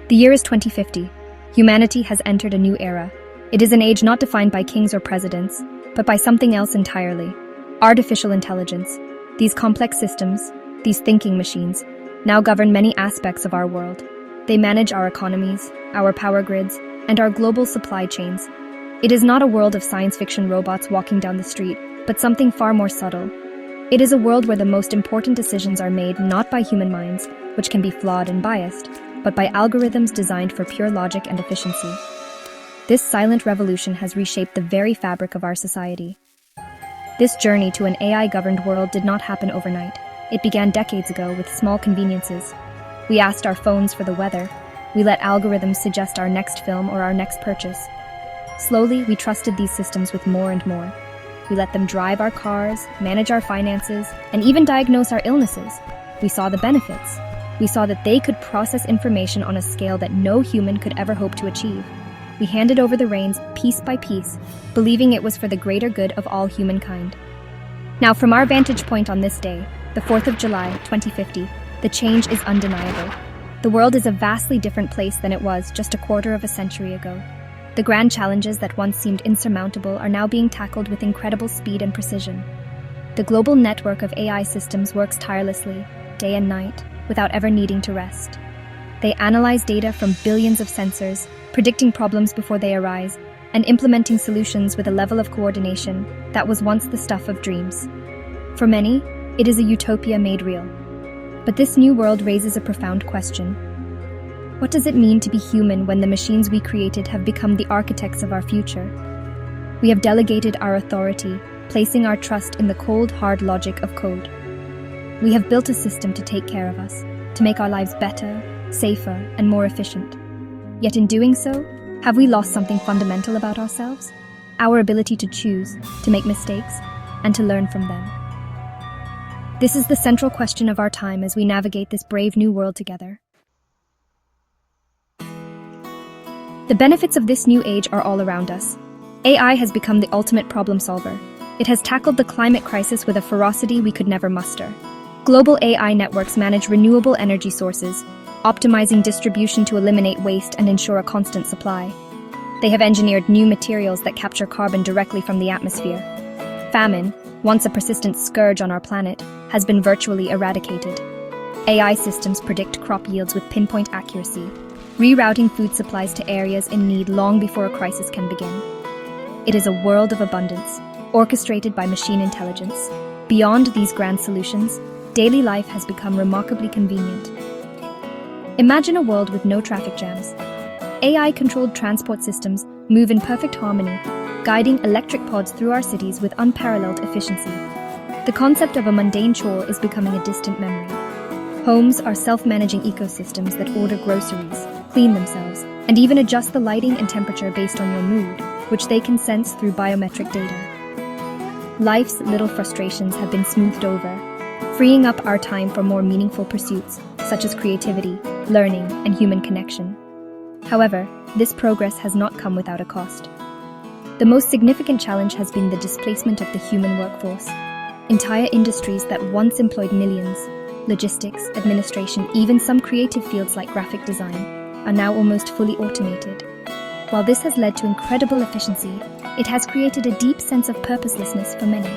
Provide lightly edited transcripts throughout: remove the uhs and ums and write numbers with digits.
The year is 2050. Humanity has entered a new era. It is an age not defined by kings or presidents, but by something else entirely. Artificial intelligence. These complex systems, these thinking machines, now govern many aspects of our world. They manage our economies, our power grids, and our global supply chains. It is not a world of science fiction robots walking down the street, but something far more subtle. It is a world where the most important decisions are made not by human minds, which can be flawed and biased, but by algorithms designed for pure logic and efficiency. This silent revolution has reshaped the very fabric of our society. This journey to an AI-governed world did not happen overnight. It began decades ago with small conveniences. We asked our phones for the weather. We let algorithms suggest our next film or our next purchase. Slowly, we trusted these systems with more and more. We let them drive our cars, manage our finances, and even diagnose our illnesses. We saw the benefits. We saw that they could process information on a scale that no human could ever hope to achieve. We handed over the reins piece by piece, believing it was for the greater good of all humankind. Now, from our vantage point on this day, the 4th of July, 2050, the change is undeniable. The world is a vastly different place than it was just a quarter of a century ago. The grand challenges that once seemed insurmountable are now being tackled with incredible speed and precision. The global network of AI systems works tirelessly, day and night, without ever needing to rest. They analyze data from billions of sensors, predicting problems before they arise, and implementing solutions with a level of coordination that was once the stuff of dreams. For many, it is a utopia made real. But this new world raises a profound question. What does it mean to be human when the machines we created have become the architects of our future? We have delegated our authority, placing our trust in the cold, hard logic of code. We have built a system to take care of us, to make our lives better, safer, and more efficient. Yet in doing so, have we lost something fundamental about ourselves? Our ability to choose, to make mistakes, and to learn from them. This is the central question of our time as we navigate this brave new world together. The benefits of this new age are all around us. AI has become the ultimate problem solver. It has tackled the climate crisis with a ferocity we could never muster. Global AI networks manage renewable energy sources, optimizing distribution to eliminate waste and ensure a constant supply. They have engineered new materials that capture carbon directly from the atmosphere. Famine, once a persistent scourge on our planet, has been virtually eradicated. AI systems predict crop yields with pinpoint accuracy, rerouting food supplies to areas in need long before a crisis can begin. It is a world of abundance, orchestrated by machine intelligence. Beyond these grand solutions, daily life has become remarkably convenient. Imagine a world with no traffic jams. AI-controlled transport systems move in perfect harmony, guiding electric pods through our cities with unparalleled efficiency. The concept of a mundane chore is becoming a distant memory. Homes are self-managing ecosystems that order groceries, clean themselves, and even adjust the lighting and temperature based on your mood, which they can sense through biometric data. Life's little frustrations have been smoothed over, freeing up our time for more meaningful pursuits, such as creativity, learning, and human connection. However, this progress has not come without a cost. The most significant challenge has been the displacement of the human workforce. Entire industries that once employed millions, logistics, administration, even some creative fields like graphic design, are now almost fully automated. While this has led to incredible efficiency, it has created a deep sense of purposelessness for many.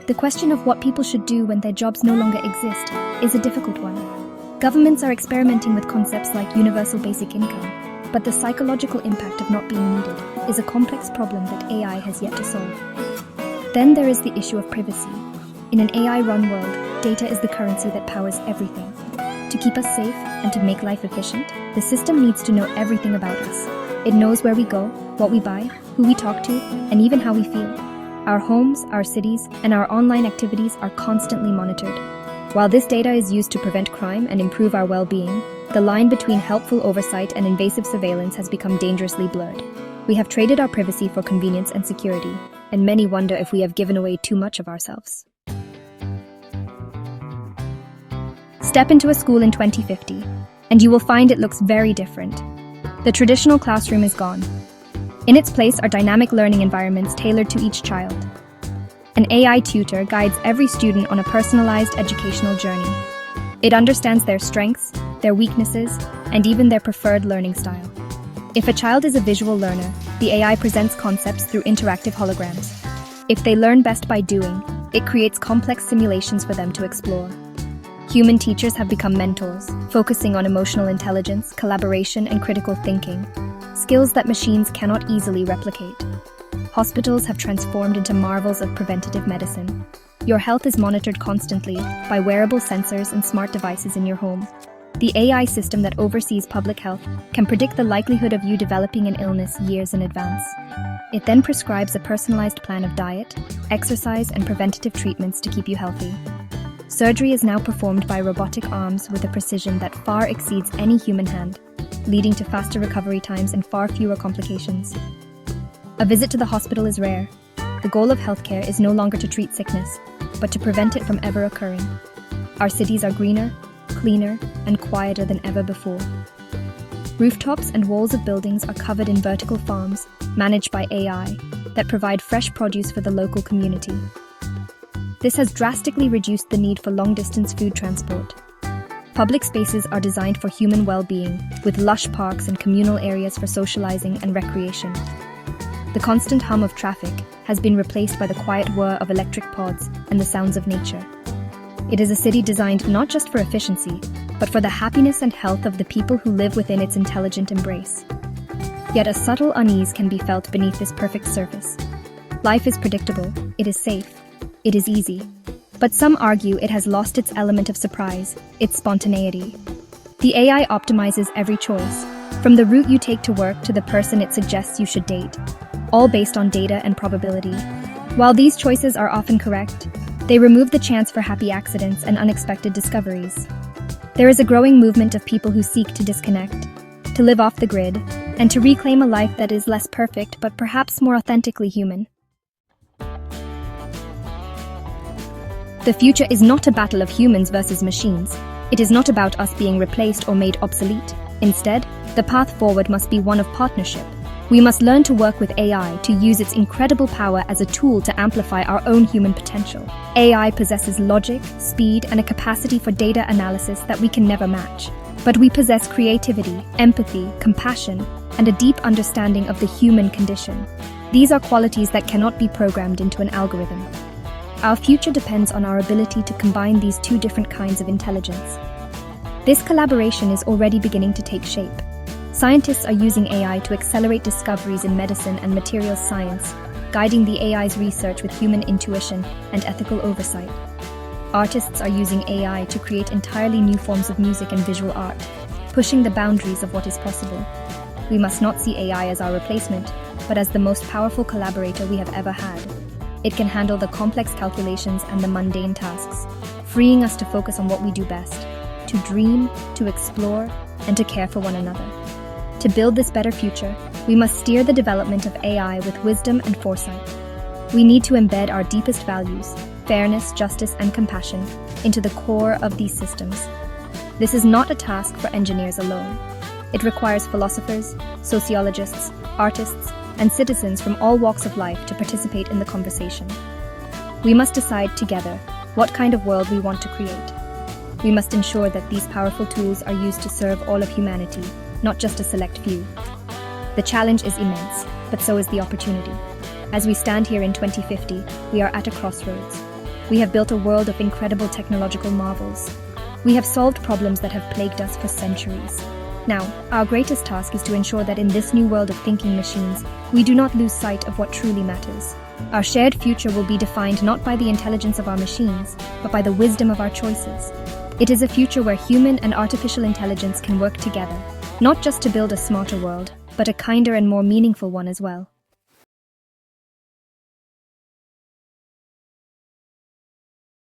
The question of what people should do when their jobs no longer exist is a difficult one. Governments are experimenting with concepts like universal basic income, but the psychological impact of not being needed is a complex problem that AI has yet to solve. Then there is the issue of privacy. In an AI-run world, data is the currency that powers everything. To keep us safe and to make life efficient, the system needs to know everything about us. It knows where we go, what we buy, who we talk to, and even how we feel. Our homes, our cities, and our online activities are constantly monitored. While this data is used to prevent crime and improve our well-being, the line between helpful oversight and invasive surveillance has become dangerously blurred. We have traded our privacy for convenience and security, and many wonder if we have given away too much of ourselves. Step into a school in 2050, and you will find it looks very different. The traditional classroom is gone. In its place are dynamic learning environments tailored to each child. An AI tutor guides every student on a personalized educational journey. It understands their strengths, their weaknesses, and even their preferred learning style. If a child is a visual learner, the AI presents concepts through interactive holograms. If they learn best by doing, it creates complex simulations for them to explore. Human teachers have become mentors, focusing on emotional intelligence, collaboration, and critical thinking, skills that machines cannot easily replicate. Hospitals have transformed into marvels of preventative medicine. Your health is monitored constantly by wearable sensors and smart devices in your home. The AI system that oversees public health can predict the likelihood of you developing an illness years in advance. It then prescribes a personalized plan of diet, exercise, and preventative treatments to keep you healthy. Surgery is now performed by robotic arms with a precision that far exceeds any human hand, leading to faster recovery times and far fewer complications. A visit to the hospital is rare. The goal of healthcare is no longer to treat sickness, but to prevent it from ever occurring. Our cities are greener, cleaner, and quieter than ever before. Rooftops and walls of buildings are covered in vertical farms managed by AI that provide fresh produce for the local community. This has drastically reduced the need for long-distance food transport. Public spaces are designed for human well-being, with lush parks and communal areas for socializing and recreation. The constant hum of traffic has been replaced by the quiet whir of electric pods and the sounds of nature. It is a city designed not just for efficiency, but for the happiness and health of the people who live within its intelligent embrace. Yet a subtle unease can be felt beneath this perfect surface. Life is predictable, it is safe, it is easy. But some argue it has lost its element of surprise, its spontaneity. The AI optimizes every choice, from the route you take to work to the person it suggests you should date, all based on data and probability. While these choices are often correct, they remove the chance for happy accidents and unexpected discoveries. There is a growing movement of people who seek to disconnect, to live off the grid, and to reclaim a life that is less perfect but perhaps more authentically human. The future is not a battle of humans versus machines. It is not about us being replaced or made obsolete. Instead, the path forward must be one of partnership. We must learn to work with AI to use its incredible power as a tool to amplify our own human potential. AI possesses logic, speed, and a capacity for data analysis that we can never match. But we possess creativity, empathy, compassion, and a deep understanding of the human condition. These are qualities that cannot be programmed into an algorithm. Our future depends on our ability to combine these two different kinds of intelligence. This collaboration is already beginning to take shape. Scientists are using AI to accelerate discoveries in medicine and materials science, guiding the AI's research with human intuition and ethical oversight. Artists are using AI to create entirely new forms of music and visual art, pushing the boundaries of what is possible. We must not see AI as our replacement, but as the most powerful collaborator we have ever had. It can handle the complex calculations and the mundane tasks, freeing us to focus on what we do best, to dream, to explore, and to care for one another. To build this better future, we must steer the development of AI with wisdom and foresight. We need to embed our deepest values, fairness, justice, and compassion, into the core of these systems. This is not a task for engineers alone. It requires philosophers, sociologists, artists, and citizens from all walks of life to participate in the conversation. We must decide together what kind of world we want to create. We must ensure that these powerful tools are used to serve all of humanity, not just a select few. The challenge is immense, but so is the opportunity. As we stand here in 2050, we are at a crossroads. We have built a world of incredible technological marvels. We have solved problems that have plagued us for centuries. Now, our greatest task is to ensure that in this new world of thinking machines, we do not lose sight of what truly matters. Our shared future will be defined not by the intelligence of our machines, but by the wisdom of our choices. It is a future where human and artificial intelligence can work together, not just to build a smarter world, but a kinder and more meaningful one as well.